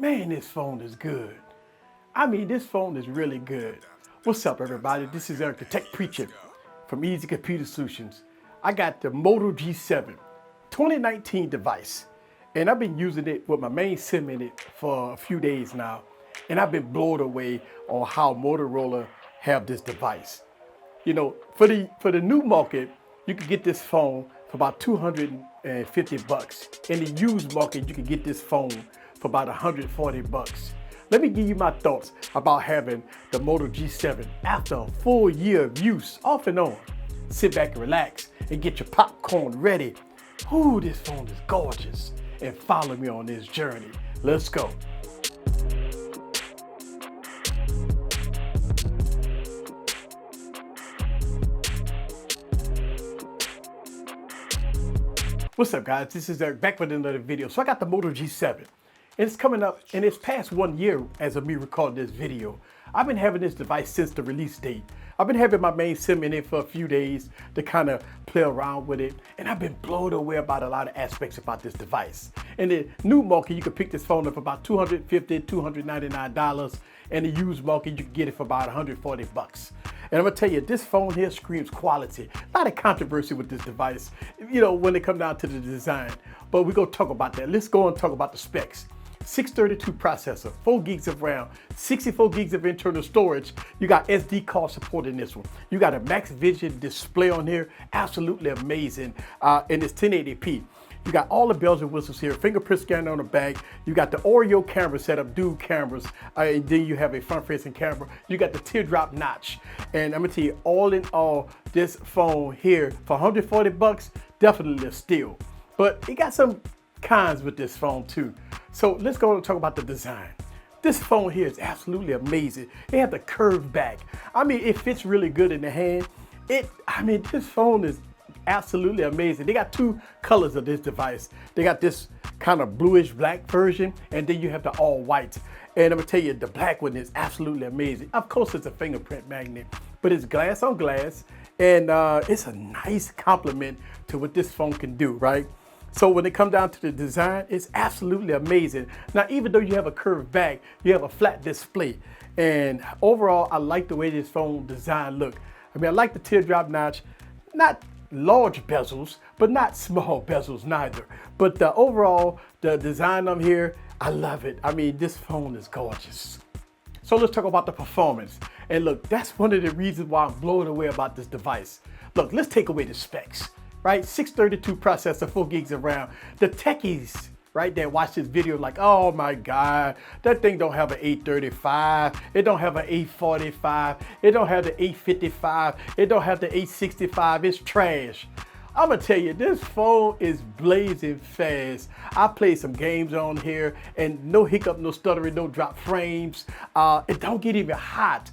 Man, this phone is good. I mean, this phone is really good. What's up, everybody? This is Eric, the Tech Preacher from Easy Computer Solutions. I got the Moto G7 2019 device, and I've been using it with my main SIM in it for a few days now, and I've been blown away on how Motorola have this device. You know, for the new market, you can get this phone for about $250. In the used market, you can get this phone for about $140. Let me give you my thoughts about having the Moto G7 after a full year of use, off and on. Sit back and relax and get your popcorn ready. Ooh, this phone is gorgeous. And follow me on this journey. Let's go. What's up, guys? This is Eric back with another video. So I got the Moto G7, and it's coming up, and it's past 1 year as of me recording this video. I've been having this device since the release date. I've been having my main SIM in it for a few days to kind of play around with it, and I've been blown away about a lot of aspects about this device. In the new market, you can pick this phone up for about $250, $299. In the used market, you can get it for about $140. And I'm gonna tell you, this phone here screams quality. A lot of controversy with this device, you know, when it comes down to the design. But we're gonna talk about that. Let's go and talk about the specs. 632 processor, 4 gigs of RAM, 64 gigs of internal storage. You got SD card support in this one. You got a max vision display on here, absolutely amazing. And it's 1080p. You got all the bells and whistles here, fingerprint scanner on the back. You got the Oreo camera setup, dual cameras. And then you have a front-facing camera. You got the teardrop notch. And I'm gonna tell you, all in all, this phone here for $140, definitely a steal. But it got some cons with this phone too. So let's go and talk about the design. This phone here is absolutely amazing. It has the curved back. I mean, it fits really good in the hand. This phone is absolutely amazing. They got two colors of this device. They got this kind of bluish black version, and then you have the all white. And I'm gonna tell you, the black one is absolutely amazing. Of course, it's a fingerprint magnet, but it's glass on glass, and it's a nice compliment to what this phone can do, right? So when it comes down to the design, it's absolutely amazing. Now, even though you have a curved back, you have a flat display. And overall, I like the way this phone design look. I mean, I like the teardrop notch, not large bezels, but not small bezels neither. But the design on here, I love it. I mean, this phone is gorgeous. So let's talk about the performance. And look, that's one of the reasons why I'm blown away about this device. Look, let's take away the specs, right? 632 processor, 4 gigs of RAM. The techies, right, that watch this video like, oh my God, that thing don't have an 835, it don't have an 845, it don't have the 855, it don't have the 865, it's trash. I'm gonna tell you, this phone is blazing fast. I played some games on here and no hiccup, no stuttering, no drop frames. It don't get even hot.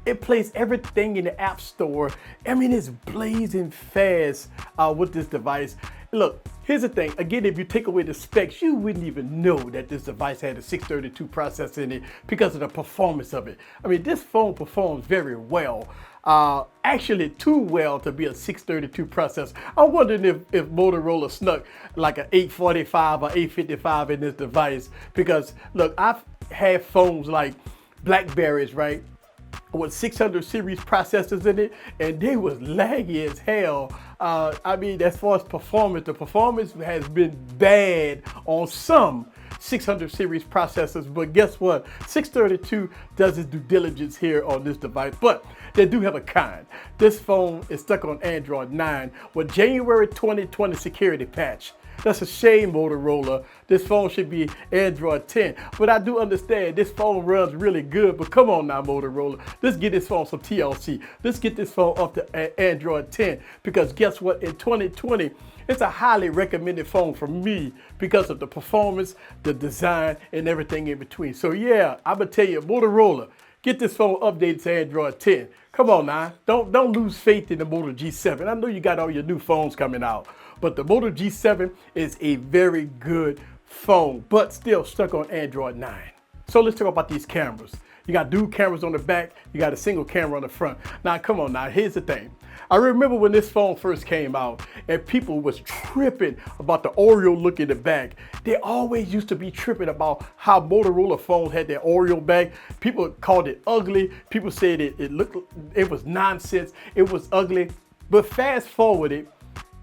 It plays everything in the App Store. I mean, it's blazing fast with this device. Look, here's the thing. Again, if you take away the specs, you wouldn't even know that this device had a 632 processor in it because of the performance of it. I mean, this phone performs very well. Actually too well to be a 632 processor. I'm wondering if Motorola snuck like an 845 or 855 in this device, because look, I've had phones like Blackberries, right, with 600 series processors in it, and they was laggy as hell. I mean, as far as performance, the performance has been bad on some 600 series processors, but guess what? 632 does its due diligence here on this device, but they do have a con. This phone is stuck on Android 9 with January 2020 security patch. That's a shame, Motorola. This phone should be Android 10. But I do understand this phone runs really good, but come on now, Motorola. Let's get this phone some TLC. Let's get this phone up to Android 10, because guess what? In 2020, it's a highly recommended phone for me because of the performance, the design, and everything in between. So yeah, I'm gonna tell you, Motorola, get this phone updated to Android 10. Come on now, don't lose faith in the Moto G7. I know you got all your new phones coming out, but the Moto G7 is a very good phone, but still stuck on Android 9. So let's talk about these cameras. You got dual cameras on the back, you got a single camera on the front. Now, come on now, here's the thing. I remember when this phone first came out and people was tripping about the Oreo look in the back. They always used to be tripping about how Motorola phones had that Oreo back. People called it ugly. People said it was nonsense. It was ugly. But fast forward it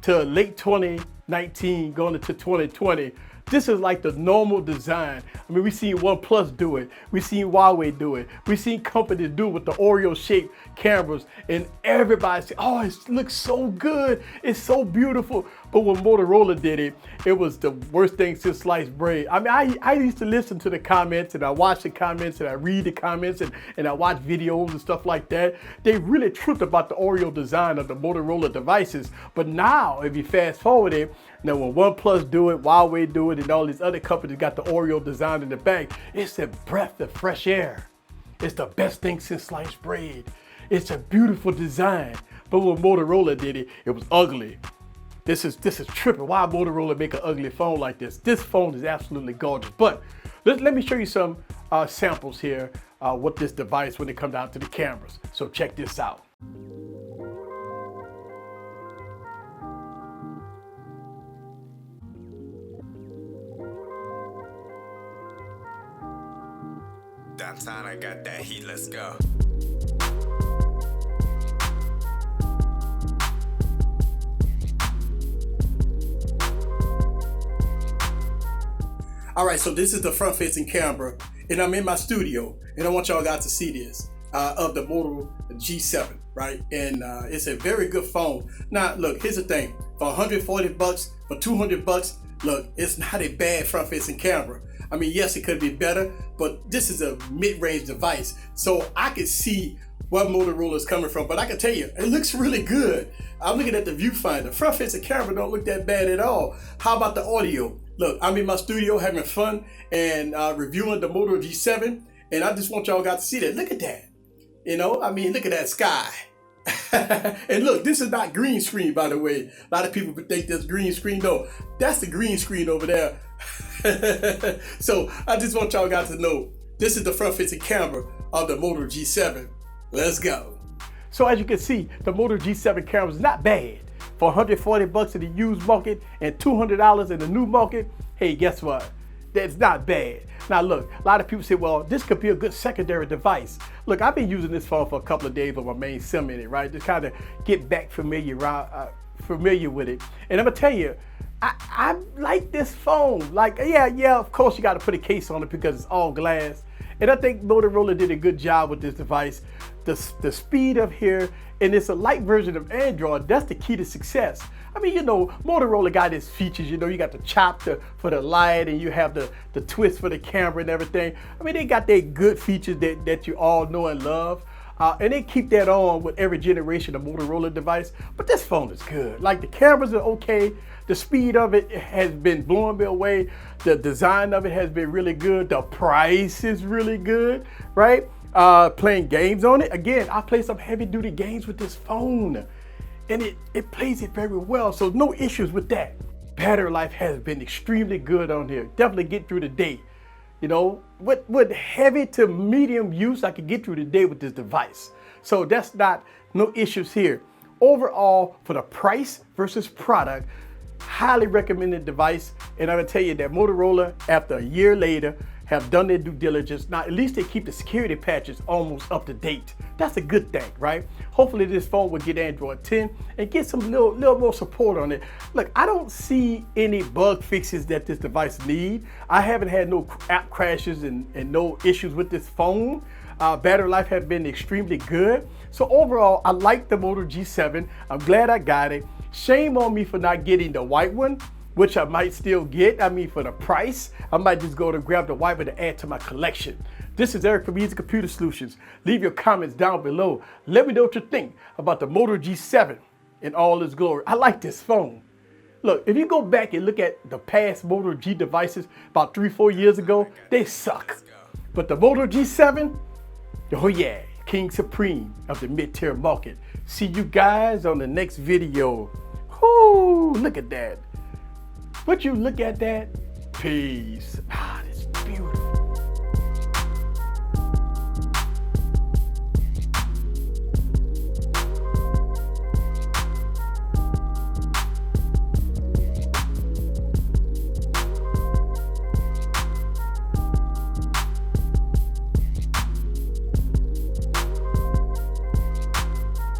to late 2019 going into 2020. This is like the normal design. I mean, we seen OnePlus do it. We seen Huawei do it. We seen companies do it with the Oreo-shaped cameras, and everybody said, "Oh, it looks so good. It's so beautiful." But when Motorola did it, it was the worst thing since sliced bread. I mean, I used to listen to the comments, and I watch the comments, and I read the comments, and I watch videos and stuff like that. They really tripped about the Oreo design of the Motorola devices. But now, if you fast forward it, now when OnePlus do it, Huawei do it, and all these other companies got the Oreo design in the back, it's a breath of fresh air. It's the best thing since sliced bread. It's a beautiful design. But when Motorola did it, it was ugly. This is tripping. Why Motorola make an ugly phone like this? This phone is absolutely gorgeous. But let me show you some samples here with this device when it comes down to the cameras. So check this out. Downtown, I got that heat, let's go. All right, so this is the front-facing camera, and I'm in my studio, and I want y'all guys to see this of the Moto G7, right? And it's a very good phone. Now, look, here's the thing: for $140, for $200, look, it's not a bad front-facing camera. I mean, yes, it could be better, but this is a mid-range device, so I can see where Motorola is coming from. But I can tell you, it looks really good. I'm looking at the viewfinder. Front-facing camera don't look that bad at all. How about the audio? Look, I'm in my studio having fun and reviewing the Moto G7, and I just want y'all guys to see that. Look at that. You know, I mean, look at that sky. And look, this is not green screen, by the way. A lot of people think that's green screen. No, that's the green screen over there. So I just want y'all guys to know, this is the front-facing camera of the Moto G7. Let's go. So as you can see, the Moto G7 camera is not bad. For $140 in the used market and $200 in the new market, hey, guess what? That's not bad. Now look, a lot of people say, well, this could be a good secondary device. Look, I've been using this phone for a couple of days with my main SIM in it, right? Just kind of get back familiar with it. And I'm gonna tell you, I like this phone. Like, yeah, of course you gotta put a case on it because it's all glass. And I think Motorola did a good job with this device. The speed up here, and it's a light version of Android. That's the key to success. I mean, you know, Motorola got its features. You know, you got the chapter for the light, and you have the twist for the camera and everything. I mean, they got their good features that you all know and love. And they keep that on with every generation of Motorola device. But this phone is good. Like, the cameras are okay. The speed of it has been blowing me away. The design of it has been really good. The price is really good, right? Playing games on it. Again, I play some heavy duty games with this phone, and it plays it very well. So no issues with that. Battery life has been extremely good on here. Definitely get through the day. You know, with heavy to medium use, I can get through the day with this device. So that's no issues here. Overall, for the price versus product, highly recommended device. And I'm gonna tell you that Motorola, after a year later, have done their due diligence. Now, at least they keep the security patches almost up to date. That's a good thing, right? Hopefully this phone will get Android 10 and get some little more support on it. Look, I don't see any bug fixes that this device need. I haven't had no app crashes and no issues with this phone. Battery life has been extremely good. So overall, I like the Moto G7. I'm glad I got it. Shame on me for not getting the white one, which I might still get. I mean, for the price, I might just go to grab the white one to add to my collection. This is Eric from Easy Computer Solutions. Leave your comments down below. Let me know what you think about the Moto G7 in all its glory. I like this phone. Look, if you go back and look at the past Moto G devices about 3-4 years ago, they suck. But the Moto G7, oh yeah, King Supreme of the mid-tier market. See you guys on the next video. Whoo, look at that. Would you look at that? Peace.